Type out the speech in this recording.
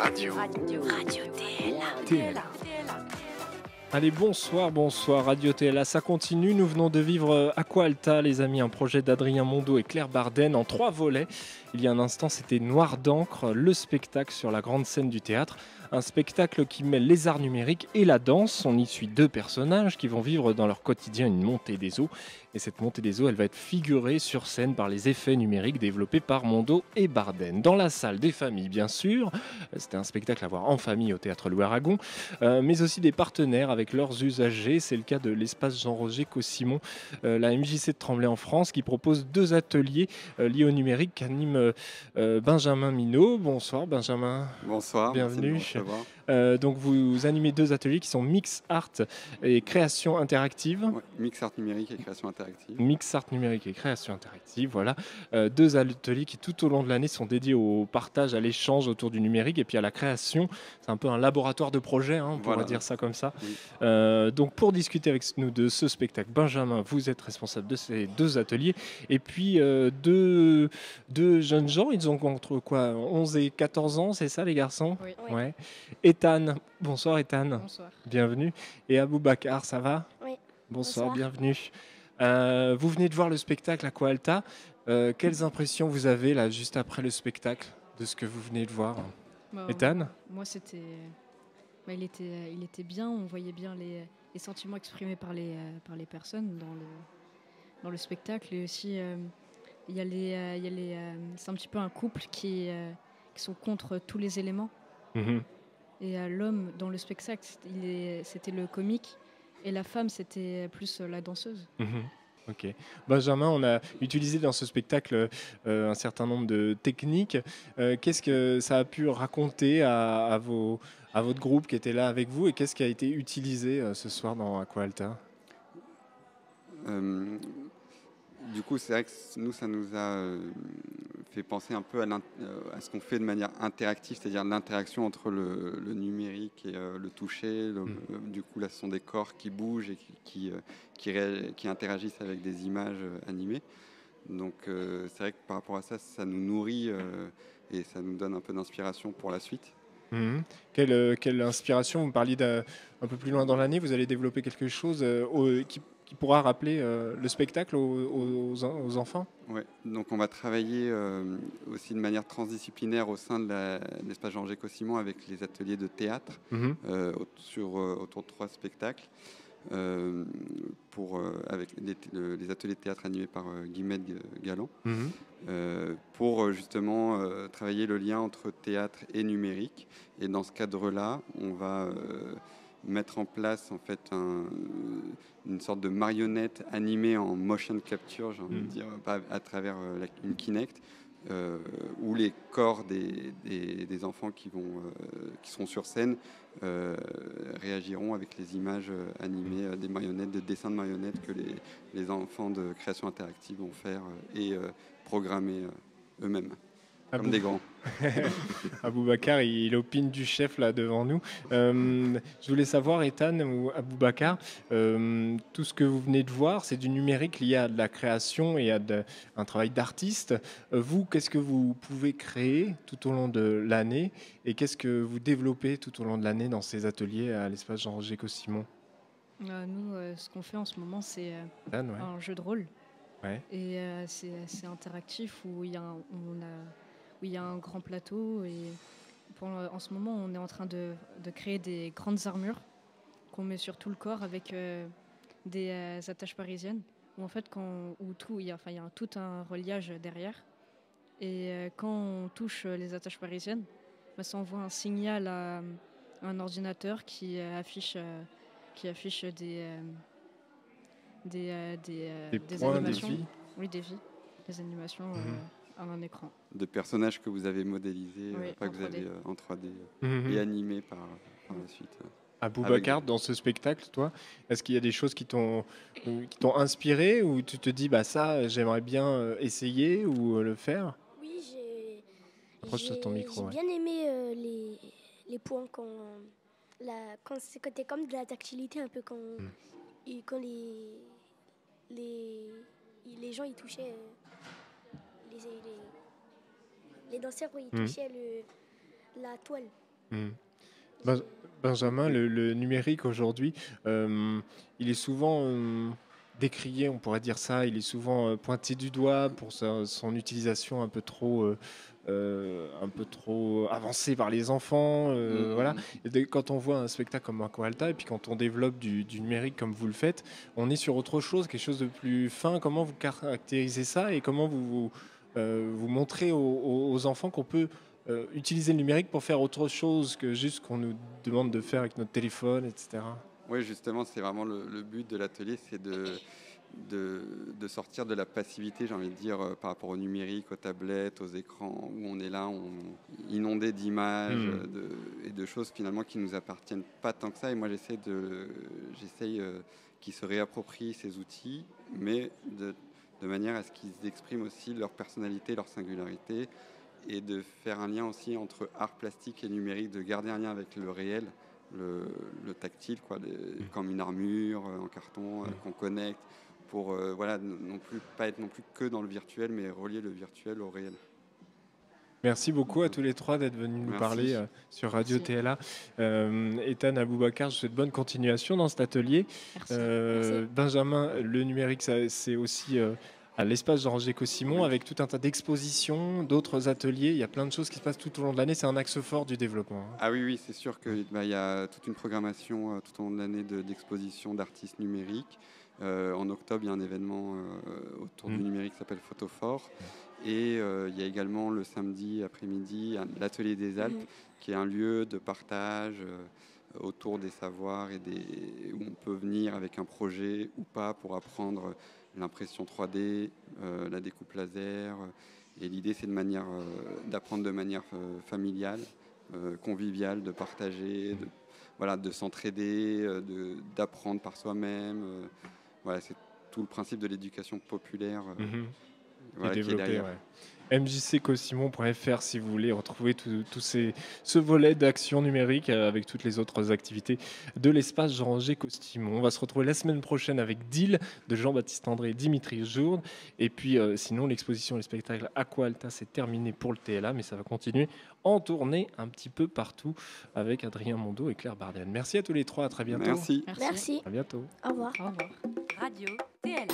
Radio TLA. Allez, bonsoir Radio TLA, ça continue. Nous venons de vivre Aqua Alta, les amis, un projet d'Adrien Mondeau et Claire Barden en 3 volets. Il y a un instant, c'était Noir d'encre, le spectacle sur la grande scène du théâtre. Un spectacle qui mêle les arts numériques et la danse. On y suit 2 personnages qui vont vivre dans leur quotidien une montée des eaux. Et cette montée des eaux, elle va être figurée sur scène par les effets numériques développés par Mondeau et Barden. Dans la salle des familles, bien sûr. C'était un spectacle à voir en famille au Théâtre Louis Aragon, mais aussi des partenaires avec leurs usagers. C'est le cas de l'espace Jean-Roger Cossimon, la MJC de Tremblay en France, qui propose 2 ateliers liés au numérique qu'anime Benjamin Minot. Bonsoir Benjamin. Bonsoir. Bienvenue. Donc vous animez 2 ateliers qui sont Mix Art et Création Interactive. Ouais, Mix Art numérique et création interactive. Mix Art numérique et création interactive, voilà. 2 ateliers qui tout au long de l'année sont dédiés au partage, à l'échange autour du numérique et puis à la création. C'est un peu un laboratoire de projet, on pourrait dire ça comme ça. Oui. Donc pour discuter avec nous de ce spectacle, Benjamin, vous êtes responsable de ces 2 ateliers. Et puis 2 jeunes gens, ils ont entre quoi, 11 et 14 ans, c'est ça les garçons? Oui. Ouais. Ethan, bonsoir Ethan. Bonsoir. Bienvenue. Et Aboubacar, ça va? Oui. Bonsoir, bienvenue. Vous venez de voir le spectacle Aqua Alta. Quelles impressions vous avez là juste après le spectacle de ce que vous venez de voir? Ethan? Moi, c'était... il était bien. On voyait bien les sentiments exprimés par les personnes dans le spectacle. Et aussi, c'est un petit peu un couple qui sont contre tous les éléments. Mm-hmm. Et l'homme dans le spectacle, c'était le comique. Et la femme, c'était plus la danseuse. Mm-hmm. Ok. Benjamin, on a utilisé dans ce spectacle un certain nombre de techniques. Qu'est-ce que ça a pu raconter à votre groupe qui était là avec vous et qu'est-ce qui a été utilisé ce soir dans Aqua Alta? Du coup, c'est vrai que nous, ça nous a fait penser un peu à ce qu'on fait de manière interactive, c'est-à-dire l'interaction entre le numérique et le toucher. Du coup, là, ce sont des corps qui bougent et qui interagissent avec des images animées. Donc, c'est vrai que par rapport à ça, ça nous nourrit et ça nous donne un peu d'inspiration pour la suite. Mmh. Quelle inspiration? Vous parliez un peu plus loin dans l'année, vous allez développer quelque chose qui pourra rappeler le spectacle aux enfants? Oui, donc on va travailler aussi de manière transdisciplinaire au sein de l'espace Jean-Roger Cossimon avec les ateliers de théâtre autour de 3 spectacles. Avec les ateliers de théâtre animés par Guillemette Galland, pour justement travailler le lien entre théâtre et numérique. Et dans ce cadre-là, on va mettre en place en fait une sorte de marionnette animée en motion capture, j'ai envie de dire, à travers une Kinect, où les corps des enfants qui seront sur scène réagiront avec les images animées des marionnettes, des dessins de marionnettes que les enfants de création interactive vont faire et programmer eux-mêmes. Comme des grands. Aboubacar, il opine du chef là devant nous. Je voulais savoir, Ethan ou Aboubacar, tout ce que vous venez de voir, c'est du numérique lié à de la création et à un travail d'artiste. Vous, qu'est-ce que vous pouvez créer tout au long de l'année et qu'est-ce que vous développez tout au long de l'année dans ces ateliers à l'espace Jean-Roger Cossimon? Nous, ce qu'on fait en ce moment, c'est un jeu de rôle. Ouais. Et c'est interactif où il y a un grand plateau et en ce moment on est en train de créer des grandes armures qu'on met sur tout le corps avec des attaches parisiennes où en fait il y a tout un reliage derrière et quand on touche les attaches parisiennes, ça envoie un signal à un ordinateur qui affiche des points, animations, des vies. Oui, des vies, des animations à un écran. De personnages que vous avez modélisés, que vous avez en 3D et animés par la suite. Aboubacar, dans ce spectacle, toi, est-ce qu'il y a des choses qui t'ont inspiré ou tu te dis ça j'aimerais bien essayer ou le faire? Oui, Approche-toi de ton micro. J'ai bien aimé les points quand c'était comme de la tactilité un peu quand les gens ils touchaient les danseurs ils touchaient la toile. Benjamin, le numérique aujourd'hui, il est souvent décrié, on pourrait dire ça, il est souvent pointé du doigt pour son utilisation un peu trop avancée par les enfants. Voilà. Et quand on voit un spectacle comme Aqua-Alta, et puis quand on développe du numérique comme vous le faites, on est sur autre chose, quelque chose de plus fin. Comment vous caractérisez ça et comment vous montrez aux enfants qu'on peut utiliser le numérique pour faire autre chose que juste ce qu'on nous demande de faire avec notre téléphone, etc. Oui, justement, c'est vraiment le but de l'atelier, c'est de sortir de la passivité, j'ai envie de dire, par rapport au numérique, aux tablettes, aux écrans, où on est là, inondé d'images et de choses finalement qui nous appartiennent pas tant que ça. Et moi, j'essaye qu'ils se réapproprient ces outils, mais de manière à ce qu'ils expriment aussi leur personnalité, leur singularité, et de faire un lien aussi entre art plastique et numérique, de garder un lien avec le réel, le tactile, comme une armure en carton qu'on connecte, pour non plus pas être non plus que dans le virtuel, mais relier le virtuel au réel. Merci beaucoup à tous les trois d'être venus nous parler sur Radio TLA. Ethan, Aboubacar, je vous souhaite bonne continuation dans cet atelier. Merci. Benjamin, le numérique, c'est aussi à l'espace Jean-Roger Cossimon, avec tout un tas d'expositions, d'autres ateliers. Il y a plein de choses qui se passent tout au long de l'année. C'est un axe fort du développement. Ah oui, c'est sûr qu'il y a toute une programmation tout au long de l'année d'expositions d'artistes numériques. En octobre, il y a un événement autour du numérique qui s'appelle Photophore. Et il y a également le samedi après-midi l'Atelier des Alpes, qui est un lieu de partage autour des savoirs où on peut venir avec un projet ou pas pour apprendre l'impression 3D, la découpe laser. Et l'idée, c'est d'apprendre de manière familiale, conviviale, de partager, de s'entraider, d'apprendre par soi-même. C'est tout le principe de l'éducation populaire qui est derrière. mjccossimon.fr si vous voulez retrouver ce volet d'action numérique avec toutes les autres activités de l'espace Jean-Roger Costimon. On va se retrouver la semaine prochaine avec Deal de Jean-Baptiste André et Dimitri Jourde. Et puis sinon, l'exposition et le spectacle Aqua-Alta, c'est terminé pour le TLA, mais ça va continuer en tournée un petit peu partout avec Adrien Mondeau et Claire Bardenne. Merci à tous les trois, à très bientôt. Merci. Merci. À bientôt. Au revoir. Au revoir. Radio TLA.